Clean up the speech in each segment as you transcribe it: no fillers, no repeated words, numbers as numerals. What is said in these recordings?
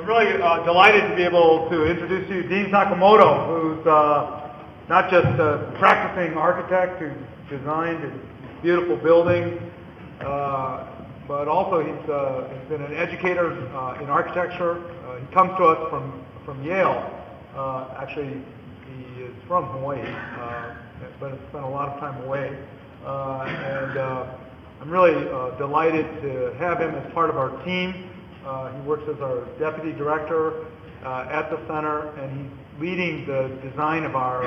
I'm really delighted to be able to introduce you to Dean Sakamoto, who's not just a practicing architect who designed a beautiful building, but also he's been an educator in architecture. He comes to us from Yale. Actually, he is from Hawaii, but has spent a lot of time away. I'm really delighted to have him as part of our team. He works as our deputy director at the center, and he's leading the design of our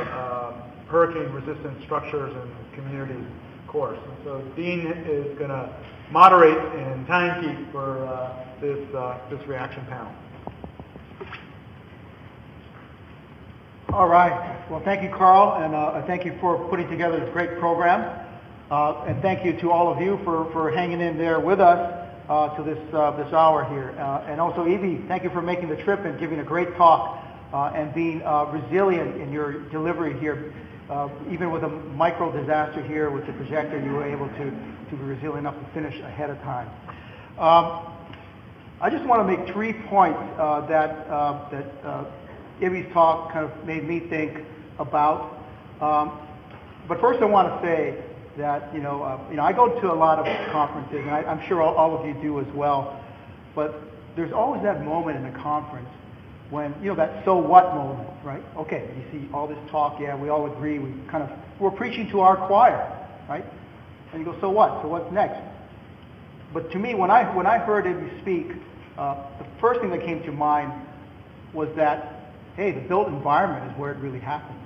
hurricane-resistant structures and community course. And so Dean is going to moderate and timekeep for this reaction panel. All right. Well, thank you, Carl, and thank you for putting together this great program. And thank you to all of you for hanging in there with us to this hour here. And also, Evie, thank you for making the trip and giving a great talk and being resilient in your delivery here. Even with a micro disaster here with the projector, you were able to be resilient enough to finish ahead of time. I just want to make 3 points that Evie's talk kind of made me think about. But first, I want to say that I go to a lot of conferences, and I'm sure all of you do as well. But there's always that moment in a conference when that so what moment, right? Okay, you see all this talk, yeah, we all agree, we're preaching to our choir, right? And you go, so what? So what's next? But to me, when I heard him speak, the first thing that came to mind was that, hey, the built environment is where it really happens.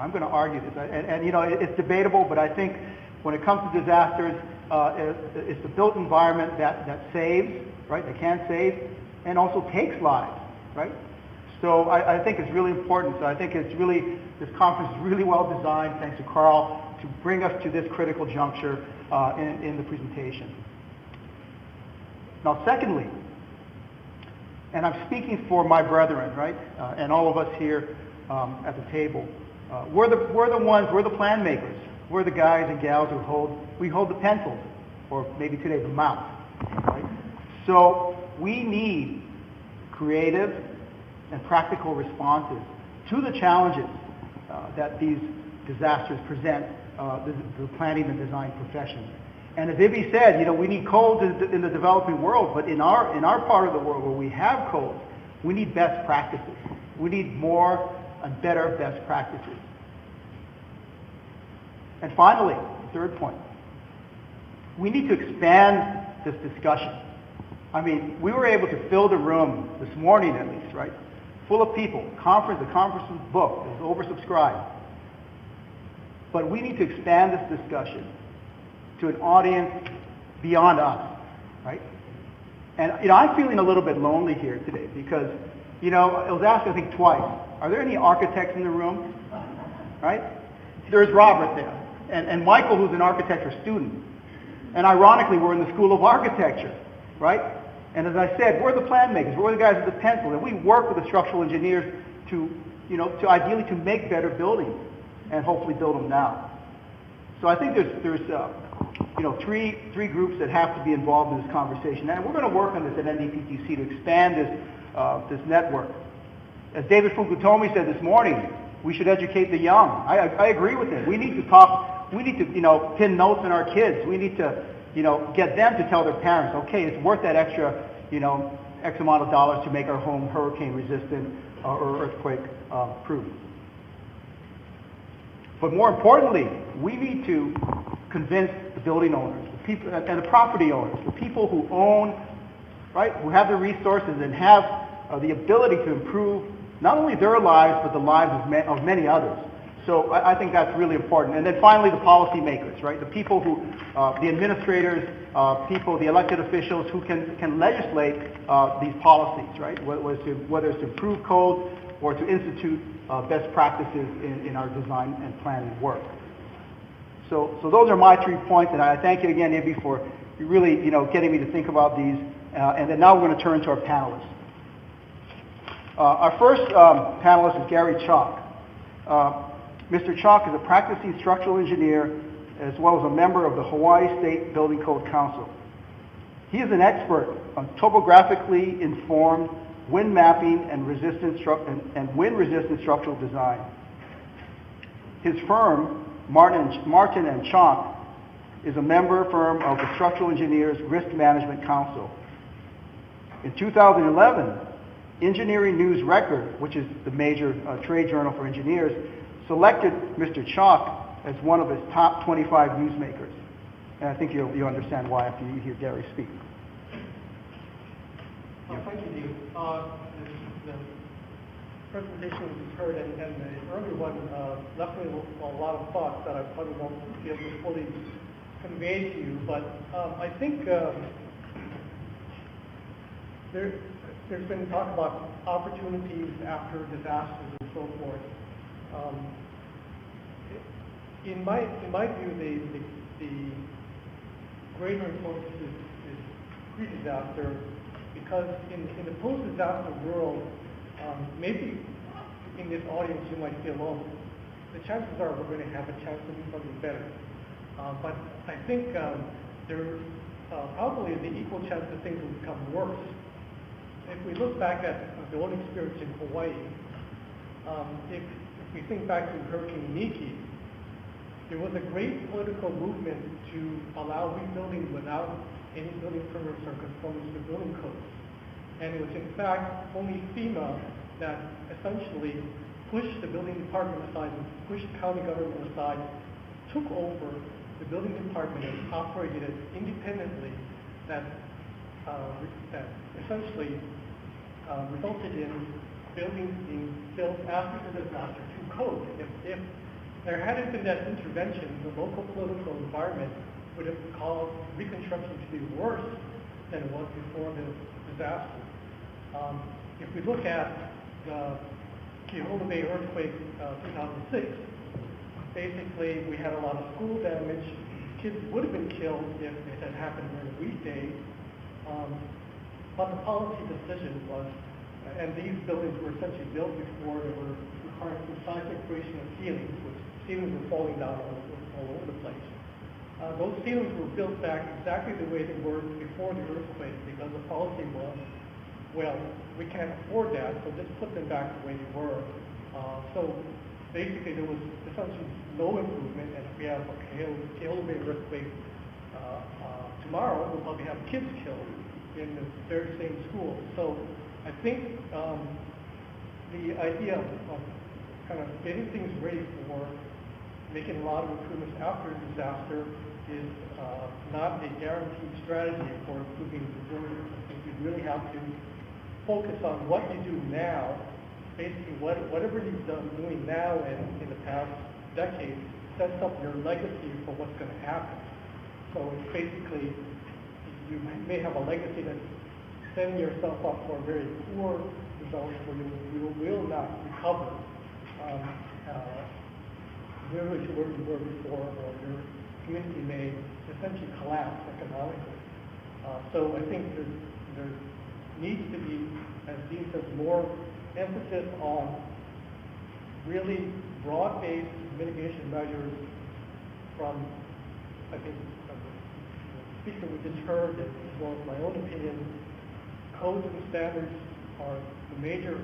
I'm going to argue this, and it's debatable, but I think when it comes to disasters, it's the built environment that saves, right? That can save, and also takes lives, right? So I think it's really important. So I think this conference is really well designed, thanks to Carl, to bring us to this critical juncture in the presentation. Now, secondly, and I'm speaking for my brethren, right, and all of us here at the table. We're the plan makers. We're the guys and gals who hold the pencils, or maybe today the mouse, right? So we need creative and practical responses to the challenges that these disasters present the planning and design professions. And as Ibby said, we need codes in the developing world, but in our part of the world where we have codes, we need best practices. We need more and better best practices. And finally, the third point, we need to expand this discussion. I mean, we were able to fill the room this morning at least, right? Full of people. The conference was booked. It was oversubscribed. But we need to expand this discussion to an audience beyond us, right? And I'm feeling a little bit lonely here today because, it was asked I think twice, are there any architects in the room? Right? There's Robert there, and Michael, who's an architecture student. And ironically, we're in the School of Architecture, right? And as I said, we're the plan makers, we're the guys with the pencil, and we work with the structural engineers to ideally to make better buildings and hopefully build them now. So I think there's three groups that have to be involved in this conversation, and we're going to work on this at NDPTC to expand this network. As David Fukutomi said this morning, we should educate the young. I agree with him. We need to talk. We need to pin notes on our kids. We need to get them to tell their parents, okay, it's worth that extra X amount of dollars to make our home hurricane resistant or earthquake proof. But more importantly, we need to convince the building owners, the people, and the property owners, the people who own, right, who have the resources and have the ability to improve not only their lives, but the lives of many others. So I think that's really important. And then finally, the policymakers, right, the people who, the administrators, the elected officials who can legislate these policies, right, whether it's to improve codes or to institute best practices in our design and planning work. So those are my 3 points, and I thank you again, Ibby, for really, getting me to think about these. And then now we're going to turn to our panelists. Our first panelist is Gary Chalk. Mr. Chalk is a practicing structural engineer as well as a member of the Hawaii State Building Code Council. He is an expert on topographically informed wind mapping and wind-resistant structural design. His firm, Martin and Chalk, is a member firm of the Structural Engineers Risk Management Council. In 2011, Engineering News Record, which is the major trade journal for engineers, selected Mr. Chalk as one of its top 25 newsmakers. And I think you'll understand why after you hear Gary speak. Thank you, Dean. The presentation was heard, and the earlier one left me with a lot of thoughts that I probably won't be able to fully convey to you. But I think there's been talk about opportunities after disasters and so forth. In my view, the greater importance is pre-disaster, because in the post-disaster world, maybe in this audience you might feel, well, the chances are we're going to have a chance to do something better. But I think there probably is an equal chance that things will become worse. If we look back at the own experience in Hawaii, if we think back to Hurricane Niki, there was a great political movement to allow rebuilding without any building permits or conformance to building codes. And it was in fact only FEMA that essentially pushed the building department aside and pushed the county government aside, took over the building department and operated it independently, that essentially resulted in buildings being built after the disaster to code. If there hadn't been that intervention, the local political environment would have caused reconstruction to be worse than it was before the disaster. If we look at the Kiholo Bay earthquake 2006, basically we had a lot of school damage. Kids would have been killed if it had happened during a weekday. But the policy decision was, and these buildings were essentially built before they were required some seismic creation of ceilings, which ceilings were falling down all over the place. Those ceilings were built back exactly the way they were before the earthquake, because the policy was, well, we can't afford that, so just put them back the way they were. So basically there was essentially no improvement, and if we have a Kiholo Bay earthquake tomorrow, we'll probably have kids killed in the very same school. So I think the idea of kind of getting things ready for making a lot of improvements after a disaster is not a guaranteed strategy for improving resilience. I think you really have to focus on what you do now. Basically, whatever you've done doing now and in the past decades sets up your legacy for what's going to happen. So it's basically, you may have a legacy that's setting yourself up for very poor results where you will not recover nearly to where you were before, or your community may essentially collapse economically. So I think there needs to be, as Dean says, more emphasis on really broad-based mitigation measures from, I think, the speaker we just heard, as well as my own opinion. Codes and standards are the major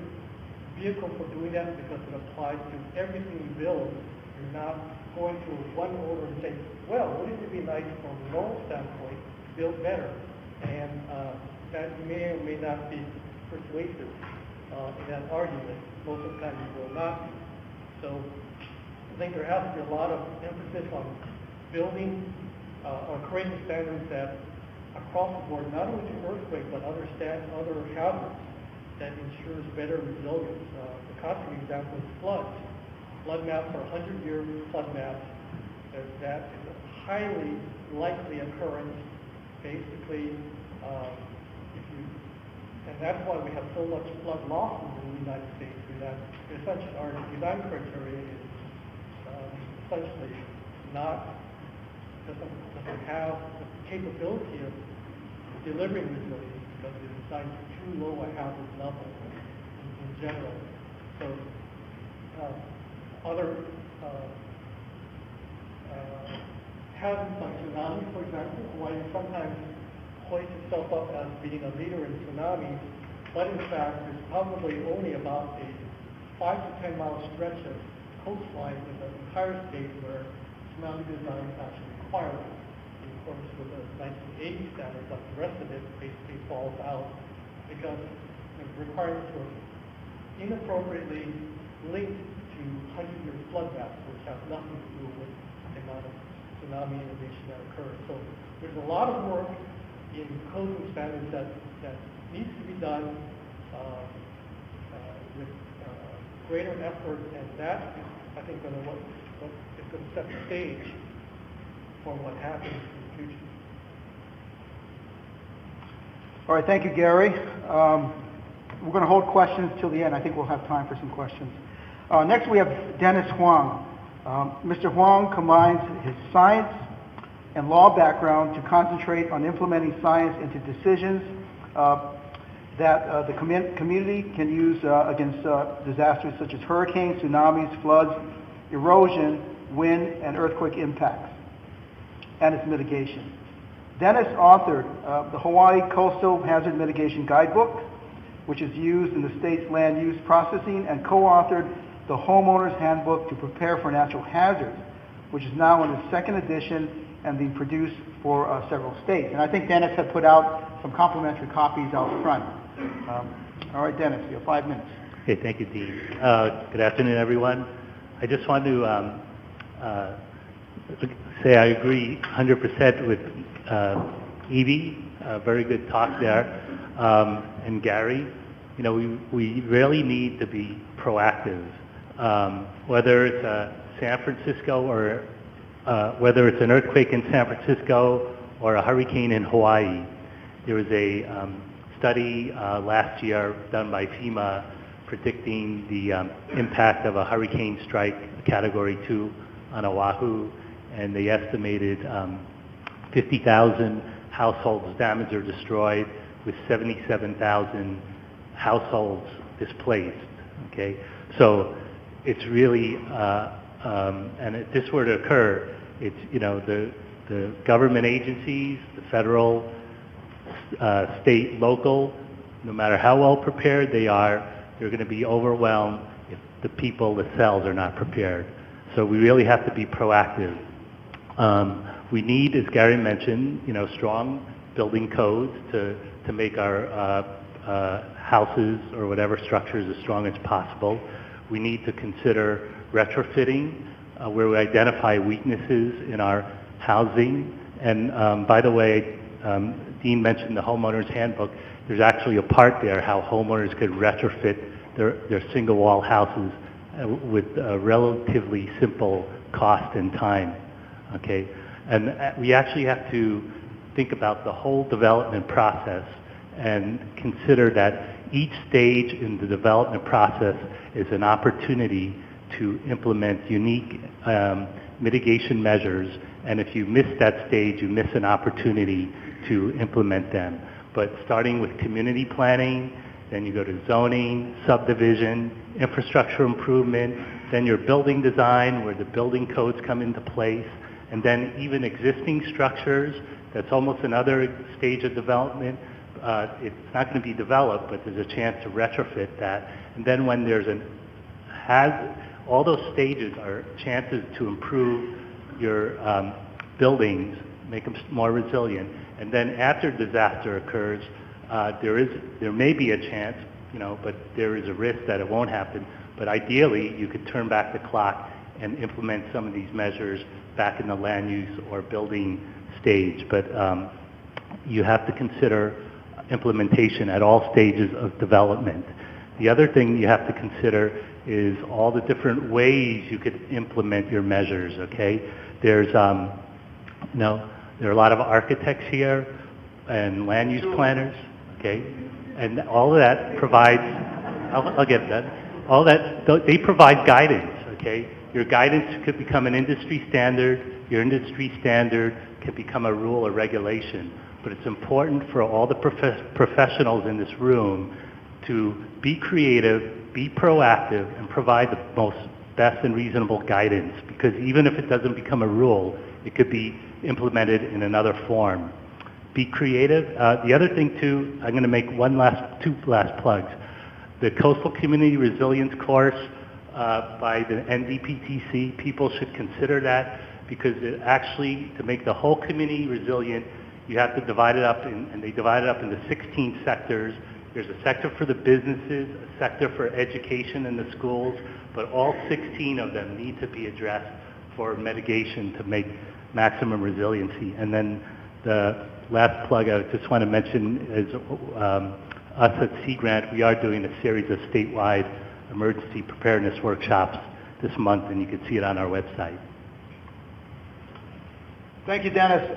vehicle for doing that, because it applies to everything you build. You're not going to one order and say, well, wouldn't it be nice from a moral standpoint to build better? And that may or may not be persuasive in that argument. Most of the time it will not be. So I think there has to be a lot of emphasis on building or creating standards that across the board, not only to earthquake, but other hazards that ensures better resilience. The classic example is floods. Flood maps are 100-year flood maps. That is a highly likely occurrence. Basically, and that's why we have so much flood losses in the United States. That essentially our design criteria is essentially doesn't have the capability of delivering resilience, because it's designed for too low a hazard level in general. So other hazards like tsunami, for example, Hawaii sometimes hoists itself up as being a leader in tsunamis, but in fact, there's probably only about a 5 to 10 mile stretch of coastline in the entire state where tsunami design is actually required. In accordance with the 1980 standards, like the rest of it basically falls out because the requirements were inappropriately linked to 100-year flood maps, which have nothing to do with the amount of tsunami inundation that occurs. So there's a lot of work in codes and standards that needs to be done with greater effort, and that is, I think, what is going to set the stage for what happens in the future. All right, thank you, Gary. We're going to hold questions till the end. I think we'll have time for some questions. Next, we have Dennis Huang. Mr. Huang combines his science and law background to concentrate on implementing science into decisions that the community can use against disasters such as hurricanes, tsunamis, floods, erosion, wind, and earthquake impacts, and its mitigation. Dennis authored the Hawaii Coastal Hazard Mitigation Guidebook, which is used in the state's land use processing, and co-authored the Homeowner's Handbook to Prepare for Natural Hazards, which is now in its second edition and being produced for several states. And I think Dennis had put out some complimentary copies out front. All right, Dennis, you have 5 minutes. Okay, thank you, Dean. Good afternoon, everyone. I just want to say I agree 100% with Evie. Very good talk there. And Gary, you know, we really need to be proactive. Whether it's San Francisco or whether it's an earthquake in San Francisco or a hurricane in Hawaii. There was a study last year done by FEMA predicting the impact of a hurricane strike, Category 2, on Oahu, and they estimated 50,000 households damaged or destroyed, with 77,000 households displaced. Okay, so it's really, and if this were to occur, it's, you know, the government agencies, the federal, state, local, no matter how well prepared they are, they're going to be overwhelmed if the people themselves are not prepared. So we really have to be proactive. We need, as Gary mentioned, you know, strong building codes to make our houses or whatever structures as strong as possible. We need to consider retrofitting where we identify weaknesses in our housing. And by the way, Dean mentioned the Homeowner's Handbook. There's actually a part there how homeowners could retrofit their single wall houses with a relatively simple cost and time. Okay, and we actually have to think about the whole development process and consider that each stage in the development process is an opportunity to implement unique mitigation measures, and if you miss that stage, you miss an opportunity to implement them. But starting with community planning, then you go to zoning, subdivision, infrastructure improvement, then your building design where the building codes come into place, and then even existing structures, that's almost another stage of development. It's not going to be developed, but there's a chance to retrofit that. And then when there's all those stages are chances to improve your buildings, make them more resilient. And then after disaster occurs, there may be a chance, you know, but there is a risk that it won't happen. But ideally, you could turn back the clock and implement some of these measures back in the land use or building stage. But you have to consider implementation at all stages of development. The other thing you have to consider is all the different ways you could implement your measures, okay? There's, you know, there are a lot of architects here and land use planners, okay? And all of that provides, I'll get that. All that, they provide guidance, okay? Your guidance could become an industry standard. Your industry standard can become a rule or regulation. But it's important for all the professionals in this room to be creative, be proactive, and provide the most best and reasonable guidance. Because even if it doesn't become a rule, it could be implemented in another form. be creative. The other thing too, I'm going to make two last plugs. The Coastal Community Resilience course by the NDPTC, people should consider that because it actually, to make the whole community resilient, you have to divide it up, and they divide it up into 16 sectors. There's a sector for the businesses, a sector for education in the schools, but all 16 of them need to be addressed for mitigation to make maximum resiliency. And then the last plug I just want to mention is us at Sea Grant, we are doing a series of statewide emergency preparedness workshops this month, and you can see it on our website. Thank you, Dennis.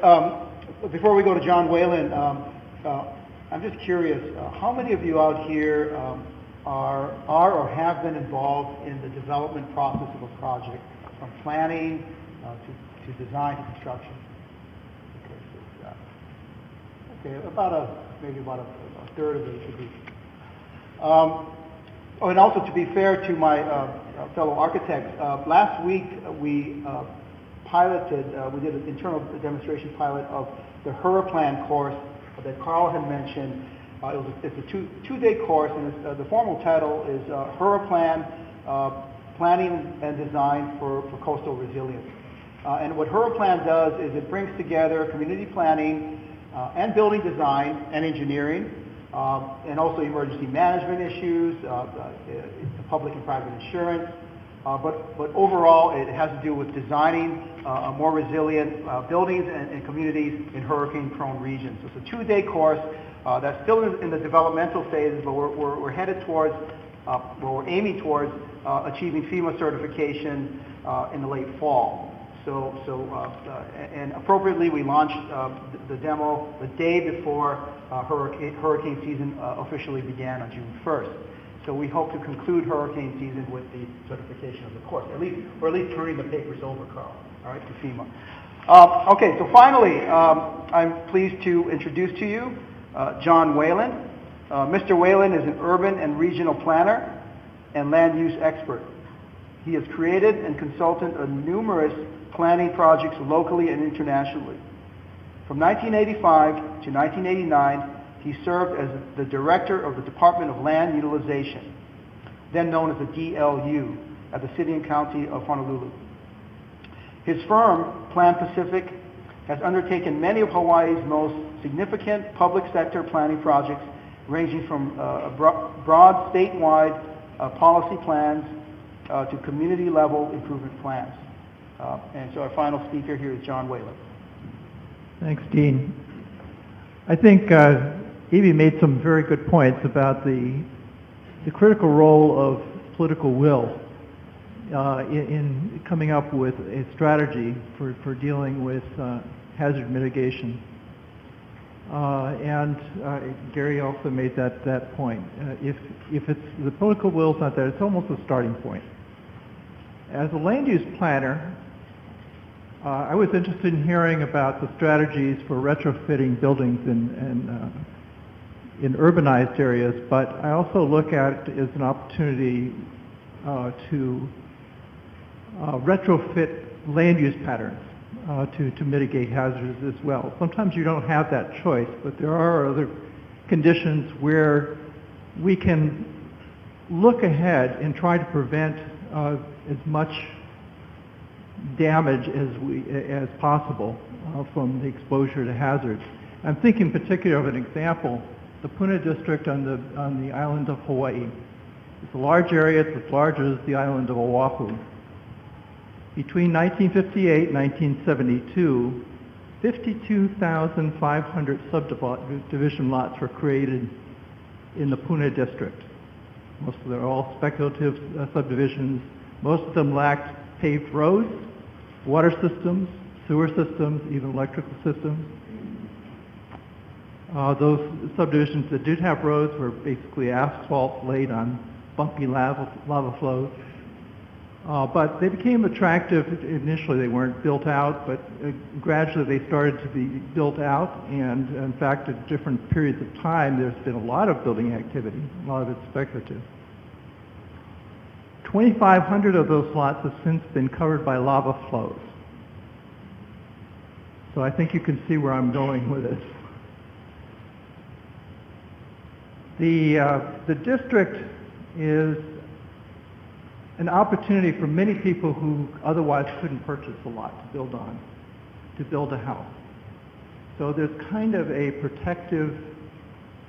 Before we go to John Whalen, I'm just curious, how many of you out here are or have been involved in the development process of a project, from planning to design to construction? Okay, maybe about a third of it should be. And also, to be fair to my fellow architects, last week we we did an internal demonstration pilot of the HURAPlan course that Carl had mentioned. It's a two-day course, and the formal title is HURAPlan, Planning and Design for Coastal Resilience. And what HURAPlan does is it brings together community planning and building design and engineering, and also emergency management issues, public and private insurance. But overall, it has to do with designing more resilient buildings and communities in hurricane-prone regions. So it's a two-day course that's still in the developmental phases, but we're headed towards, we're aiming towards achieving FEMA certification in the late fall. And appropriately, we launched the demo the day before hurricane season officially began on June 1st. So we hope to conclude hurricane season with the certification of the course, at least turning the papers over, Carl, all right, to FEMA. Okay, so finally, I'm pleased to introduce to you John Whalen. Mr. Whalen is an urban and regional planner and land use expert. He has created and consulted on numerous planning projects locally and internationally. From 1985 to 1989, he served as the director of the Department of Land Utilization, then known as the DLU, at the City and County of Honolulu. His firm, Plan Pacific, has undertaken many of Hawaii's most significant public sector planning projects, ranging from broad statewide policy plans to community-level improvement plans. And so our final speaker here is John Whalen. Thanks, Dean. I think Evie made some very good points about the critical role of political will in coming up with a strategy for dealing with hazard mitigation. And Gary also made that point. If it's the political will's not there, it's almost a starting point. As a land use planner, I was interested in hearing about the strategies for retrofitting buildings in urbanized areas, but I also look at it as an opportunity to retrofit land use patterns to mitigate hazards as well. Sometimes you don't have that choice, but there are other conditions where we can look ahead and try to prevent as much damage as possible from the exposure to hazards. I'm thinking in particular of an example, the Puna district on the island of Hawaii. It's a large area, it's as large as the island of Oahu. Between 1958 and 1972, 52,500 subdivision lots were created in the Puna district. Most of them are all speculative subdivisions. Most of them lacked paved roads, water systems, sewer systems, even electrical systems. Those subdivisions that did have roads were basically asphalt laid on bumpy lava flows. But they became attractive. Initially, they weren't built out, but gradually they started to be built out. And in fact, at different periods of time, there's been a lot of building activity. A lot of it's speculative. 2,500 of those lots have since been covered by lava flows. So I think you can see where I'm going with this. The district is an opportunity for many people who otherwise couldn't purchase a lot to build on, to build a house. So there's kind of a protective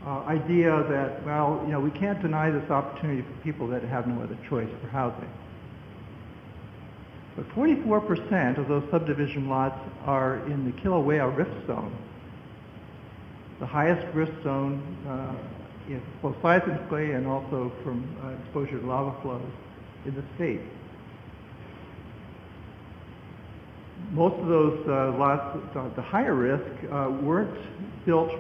idea that, well, you know, we can't deny this opportunity for people that have no other choice for housing. But 44% of those subdivision lots are in the Kilauea Rift Zone, the highest rift zone both seismically and also from exposure to lava flows in the state. Most of those lots, the higher risk, weren't built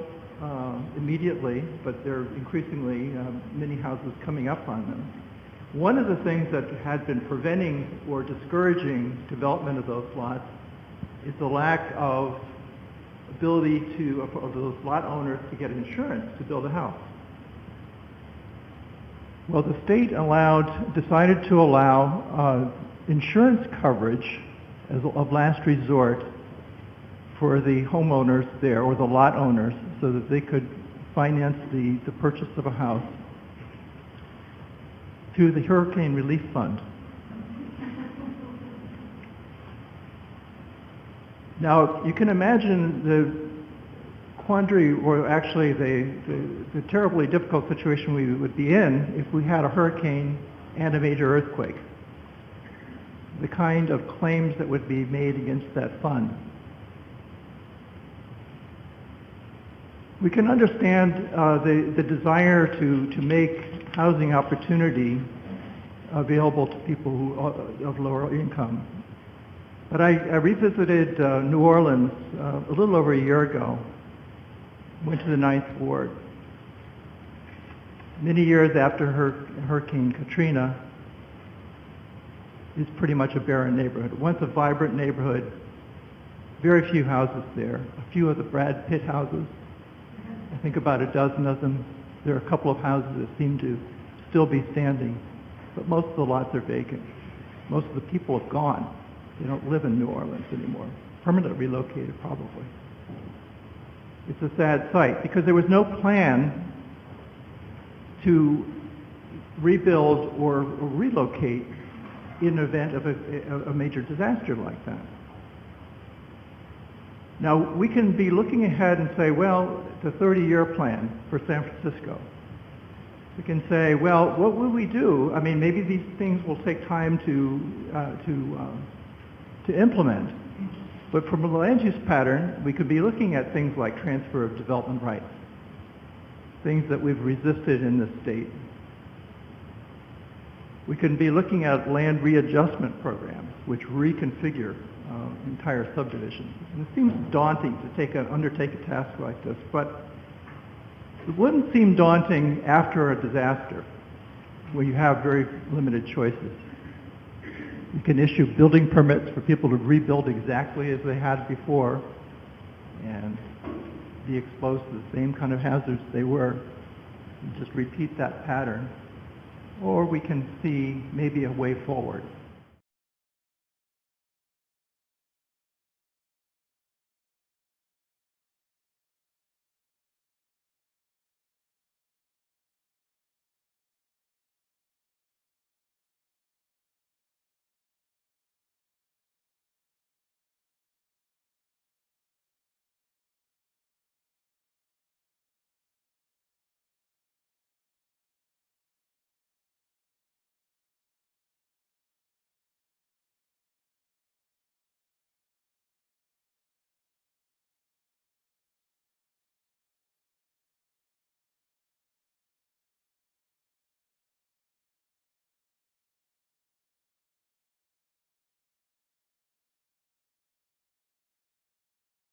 immediately, but there are increasingly many houses coming up on them. One of the things that had been preventing or discouraging development of those lots is the lack of ability of those lot owners to get insurance to build a house. Well, the state decided to allow insurance coverage of last resort for the homeowners there, or the lot owners, so that they could finance the purchase of a house through the Hurricane Relief Fund. Now, you can imagine the quandary, or actually the terribly difficult situation we would be in if we had a hurricane and a major earthquake. The kind of claims that would be made against that fund. We can understand the desire to make housing opportunity available to people who of lower income. But I revisited New Orleans a little over a year ago, went to the Ninth Ward. Many years after Hurricane Katrina, it's pretty much a barren neighborhood. Once a vibrant neighborhood, very few houses there, a few of the Brad Pitt houses. I think about a dozen of them. There are a couple of houses that seem to still be standing, but most of the lots are vacant. Most of the people have gone. They don't live in New Orleans anymore. Permanently relocated, probably. It's a sad sight because there was no plan to rebuild or relocate in event of a major disaster like that. Now, we can be looking ahead and say, well, it's a 30-year plan for San Francisco. We can say, well, what will we do? I mean, maybe these things will take time to implement. But from a land use pattern, we could be looking at things like transfer of development rights, things that we've resisted in this state. We can be looking at land readjustment programs, which reconfigure entire subdivisions. And it seems daunting to undertake a task like this, but it wouldn't seem daunting after a disaster, where you have very limited choices. You can issue building permits for people to rebuild exactly as they had before and be exposed to the same kind of hazards they were, and just repeat that pattern. Or we can see maybe a way forward.